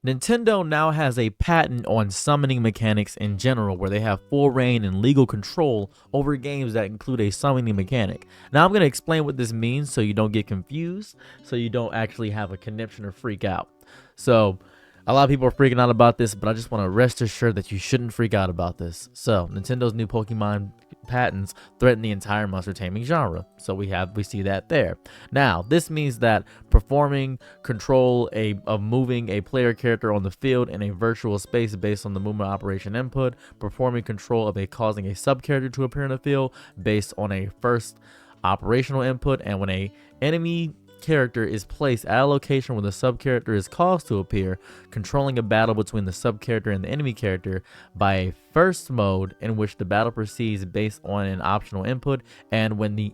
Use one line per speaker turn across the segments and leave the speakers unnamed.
Nintendo now has a patent on summoning mechanics in general, where they have full reign and legal control over games that include a summoning mechanic. Now I'm going to explain what this means so you don't get confused, so you don't actually have a conniption or freak out. So a lot of people are freaking out about this, but I just want to rest assured that you shouldn't freak out about this. So Nintendo's new Pokemon patents threaten the entire monster taming genre. So we see that there. Now, this means that performing control of moving a player character on the field in a virtual space based on the movement operation input, performing control of causing a sub character to appear in the field based on a first operational input, and when a enemy character is placed at a location where the sub character is caused to appear, controlling a battle between the sub character and the enemy character by a first mode in which the battle proceeds based on an optional input, and when the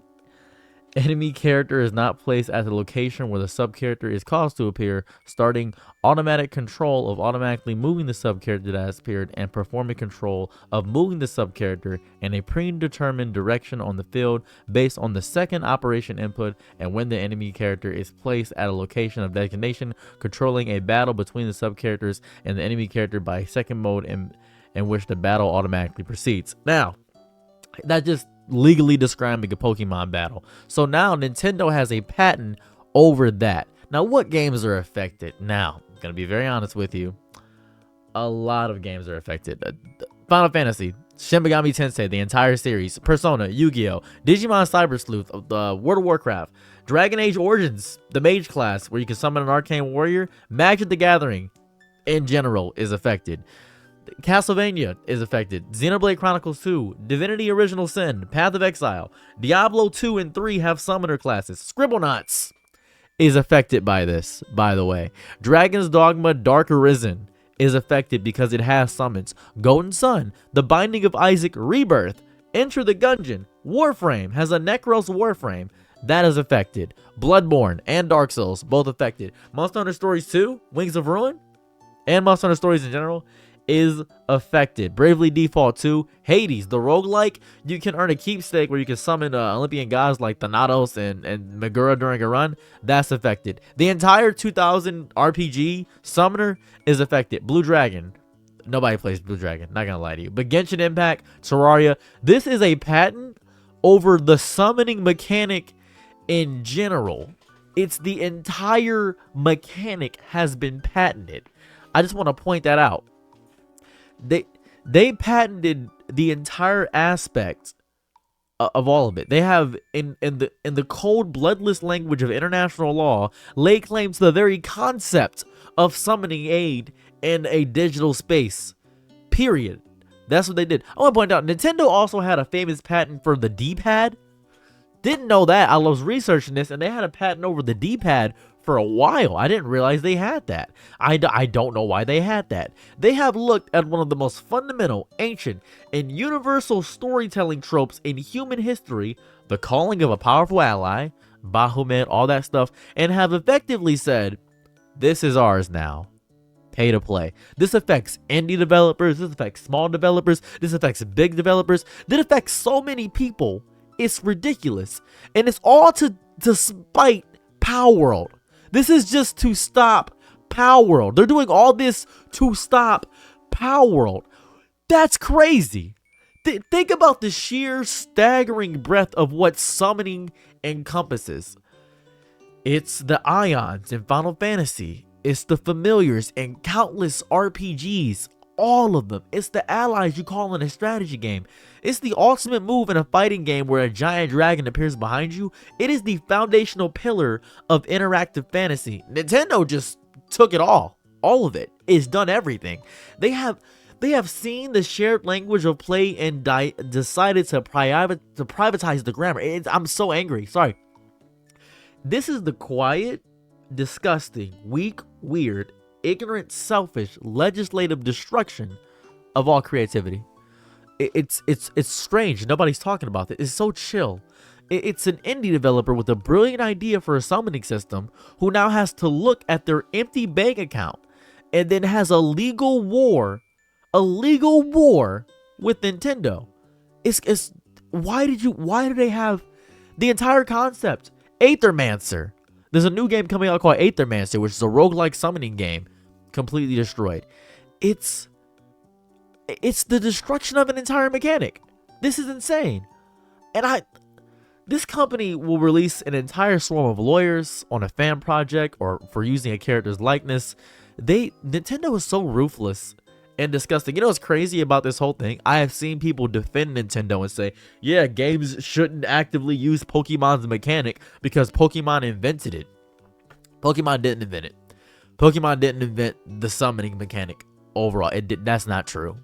enemy character is not placed at the location where the sub character is caused to appear, starting automatic control of automatically moving the sub character that has appeared, and performing control of moving the sub character in a predetermined direction on the field based on the second operation input, and when the enemy character is placed at a location of designation, controlling a battle between the sub characters and the enemy character by a second mode in which the battle automatically proceeds. Now, that just legally describing a Pokemon battle. So now Nintendo has a patent over that. Now, what games are affected? Now, I'm gonna be very honest with you. A lot of games are affected. Final Fantasy, Shin Megami Tensei, the entire series, Persona, Yu-Gi-Oh, Digimon Cyber Sleuth, World of Warcraft, Dragon Age Origins, the Mage class, where you can summon an arcane warrior, Magic the Gathering, in general, is affected. Castlevania is affected. Xenoblade Chronicles 2, Divinity Original Sin, Path of Exile, Diablo 2 and 3 have summoner classes. Scribblenauts is affected by this, by the way. Dragon's Dogma Dark Arisen is affected because it has summons. Golden Sun, The Binding of Isaac Rebirth, Enter the Gungeon, Warframe has a Necros Warframe. That is affected. Bloodborne and Dark Souls, both affected. Monster Hunter Stories 2, Wings of Ruin, and Monster Hunter Stories in general is affected. Bravely Default 2, Hades, the roguelike, you can earn a keepsake where you can summon Olympian gods like Thanatos and Megura during a run. That's affected. The entire 2000 RPG Summoner is affected. Blue Dragon, nobody plays Blue Dragon, not gonna lie to you. But Genshin Impact, Terraria, this is a patent over the summoning mechanic in general. It's the entire mechanic has been patented. I just want to point that out. They patented the entire aspect of all of it. They have in the cold, bloodless language of international law laid claim to the very concept of summoning aid in a digital space. Period. That's what they did. I want to point out, Nintendo also had a famous patent for the D-pad. Didn't know that. I was researching this, and they had a patent over the D-pad for a while. I didn't realize they had that. I don't know why they had that. They have looked at one of the most fundamental, ancient, and universal storytelling tropes in human history, the calling of a powerful ally, Bahamut, all that stuff, and have effectively said, this is ours now. Pay to play. This affects indie developers. This affects small developers. This affects big developers. This affects so many people. It's ridiculous. And it's all to spite Palworld. This is just to stop Palworld. They're doing all this to stop Palworld. That's crazy. Think about the sheer staggering breadth of what summoning encompasses. It's the Ions in Final Fantasy. It's the familiars in countless RPGs. All of them. It's the allies you call in a strategy game. It's the ultimate move in a fighting game where a giant dragon appears behind you. It is the foundational pillar of interactive fantasy. Nintendo just took it all. All of it. It's done everything. They have seen the shared language of play and decided to privatize the grammar. I'm so angry. Sorry. This is the quiet, disgusting, weak, weird, ignorant, selfish, legislative destruction of all creativity. It's strange. Nobody's talking about it. It's so chill. It's an indie developer with a brilliant idea for a summoning system who now has to look at their empty bank account and then has a legal war with Nintendo. Why do they have the entire concept? Aethermancer. There's a new game coming out called Aethermancer, which is a roguelike summoning game. completely destroyed. It's the destruction of an entire mechanic. This is insane. And this company will release an entire swarm of lawyers on a fan project or for using a character's likeness. Nintendo is so ruthless and disgusting. You know what's crazy about this whole thing? I have seen people defend Nintendo and say, yeah, games shouldn't actively use Pokemon's mechanic because Pokemon invented it. Pokemon didn't invent it. Pokemon didn't invent the summoning mechanic overall. That's not true.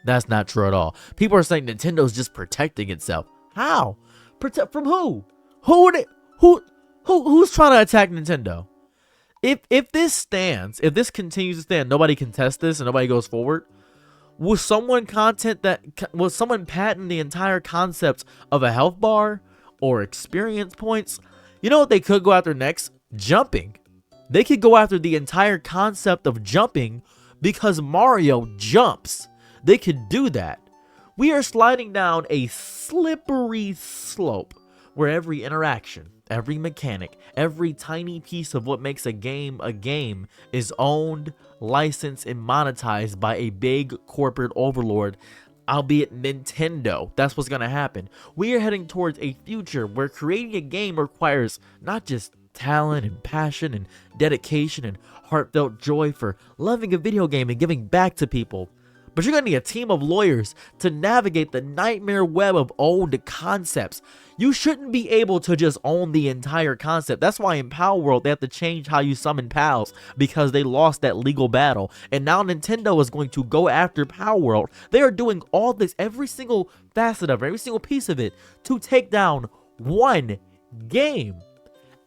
That's not true at all. People are saying Nintendo's just protecting itself. How? Protect from who? Who's trying to attack Nintendo? If this continues to stand, nobody can test this and nobody goes forward. Will someone patent the entire concept of a health bar or experience points? You know what they could go after next? Jumping. They could go after the entire concept of jumping because Mario jumps. They could do that. We are sliding down a slippery slope where every interaction, every mechanic, every tiny piece of what makes a game is owned, licensed, and monetized by a big corporate overlord, albeit Nintendo. That's what's going to happen. We are heading towards a future where creating a game requires not just talent and passion and dedication and heartfelt joy for loving a video game and giving back to people, but you're going to need a team of lawyers to navigate the nightmare web of owned concepts. You shouldn't be able to just own the entire concept. That's why in Palworld they have to change how you summon pals because they lost that legal battle. And now Nintendo is going to go after Palworld. They are doing all this, every single facet of it, every single piece of it, to take down one game.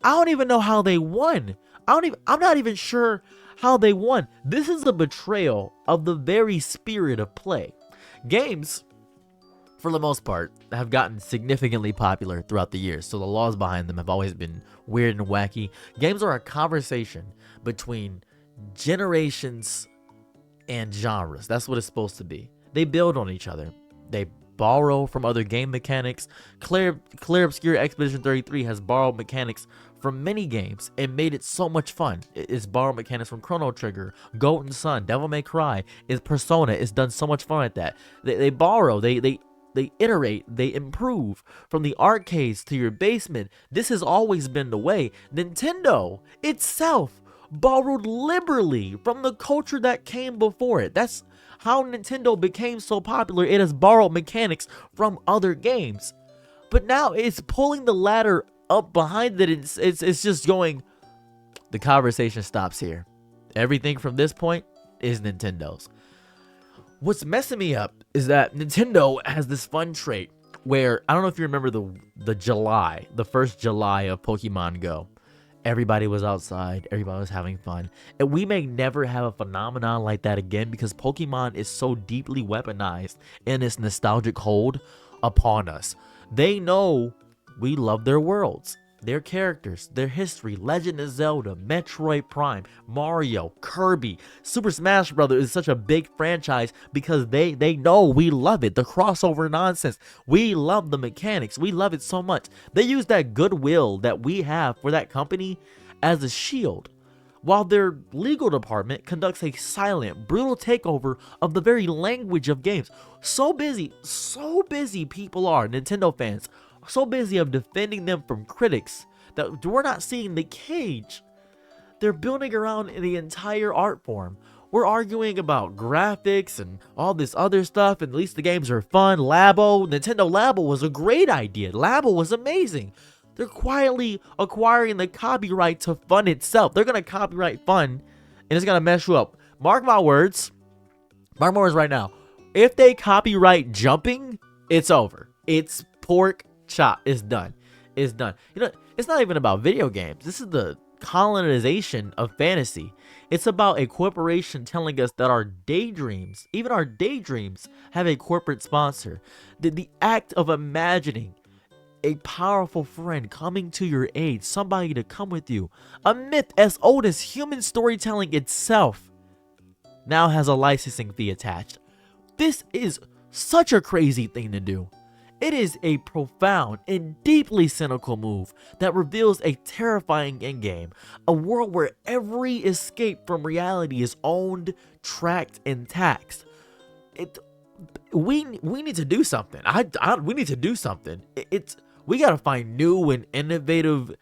I don't even know how they won. I'm not even sure how they won. This is a betrayal of the very spirit of play. Games, for the most part, have gotten significantly popular throughout the years, so the laws behind them have always been weird and wacky. Games are a conversation between generations and genres. That's what it's supposed to be. They build on each other. They borrow from other game mechanics. Clear Obscure Expedition 33 has borrowed mechanics from many games and made it so much fun. It's borrowed mechanics from Chrono Trigger, Golden Sun, Devil May Cry, it's Persona. It's done so much fun at that. They borrow, they iterate, they improve from the arcades to your basement. This has always been the way. Nintendo itself borrowed liberally from the culture that came before it. That's how Nintendo became so popular. It has borrowed mechanics from other games, but now it's pulling the ladder up behind it. It's just going, the conversation stops here. Everything from this point is Nintendo's. What's messing me up is that Nintendo has this fun trait where, I don't know if you remember the first July of Pokemon Go. Everybody was outside, everybody was having fun, and we may never have a phenomenon like that again because Pokemon is so deeply weaponized in its nostalgic hold upon us. They know we love their worlds, their characters, their history. Legend of Zelda, Metroid Prime, Mario, Kirby, Super Smash Bros. Is such a big franchise because they know we love it. The crossover nonsense. We love the mechanics. We love it so much. They use that goodwill that we have for that company as a shield, while their legal department conducts a silent, brutal takeover of the very language of games. So busy people are, Nintendo fans, so busy of defending them from critics that we're not seeing the cage they're building around the entire art form. We're arguing about graphics and all this other stuff, and at least the games are fun. Nintendo Labo was a great idea. Labo was amazing. They're quietly acquiring the copyright to fun itself. They're going to copyright fun, and it's going to mess you up. Mark my words right now. If they copyright jumping, it's over. It's pork chop. It's done. It's done. You know, it's not even about video games. This is the colonization of fantasy. It's about a corporation telling us that our daydreams, even our daydreams, have a corporate sponsor. The act of imagining a powerful friend coming to your aid, somebody to come with you, a myth as old as human storytelling itself, now has a licensing fee attached. This is such a crazy thing to do. It is a profound and deeply cynical move that reveals a terrifying endgame, a world where every escape from reality is owned, tracked, and taxed. We need to do something. We need to do something. We gotta find new and innovative,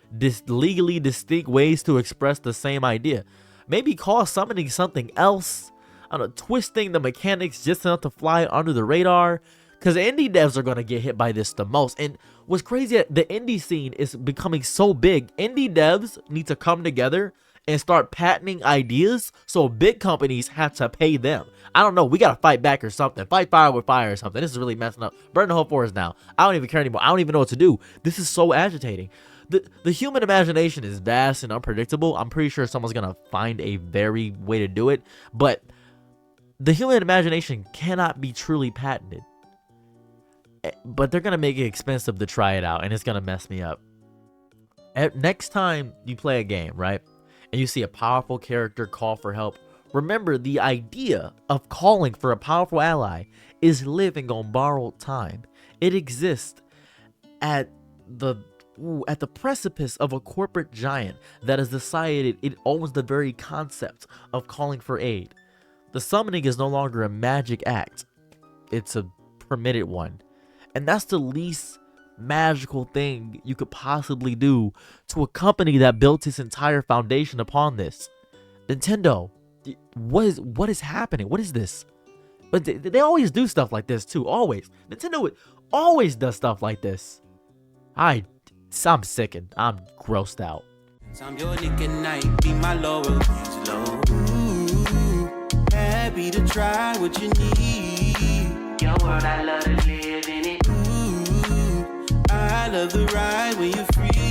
legally distinct ways to express the same idea. Maybe call summoning something else. I don't know, twisting the mechanics just enough to fly under the radar. Because indie devs are going to get hit by this the most. And what's crazy, the indie scene is becoming so big. Indie devs need to come together and start patenting ideas so big companies have to pay them. I don't know. We got to fight back or something. Fight fire with fire or something. This is really messing up. Burn the whole forest now. I don't even care anymore. I don't even know what to do. This is so agitating. The human imagination is vast and unpredictable. I'm pretty sure someone's going to find a very way to do it. But the human imagination cannot be truly patented. But they're going to make it expensive to try it out, and it's going to mess me up. Next time you play a game, right, and you see a powerful character call for help, remember the idea of calling for a powerful ally is living on borrowed time. It exists at the precipice of a corporate giant that has decided it owns the very concept of calling for aid. The summoning is no longer a magic act. It's a permitted one. And that's the least magical thing you could possibly do to a company that built its entire foundation upon this. Nintendo, what is happening? What is this? But they always do stuff like this too, always. Nintendo always does stuff like this. I'm sickened. I'm grossed out.
I'm your Nick and night, be my Laurel, use low. Happy to try what you need. Your world, I love to live in it. I love the ride when you're free.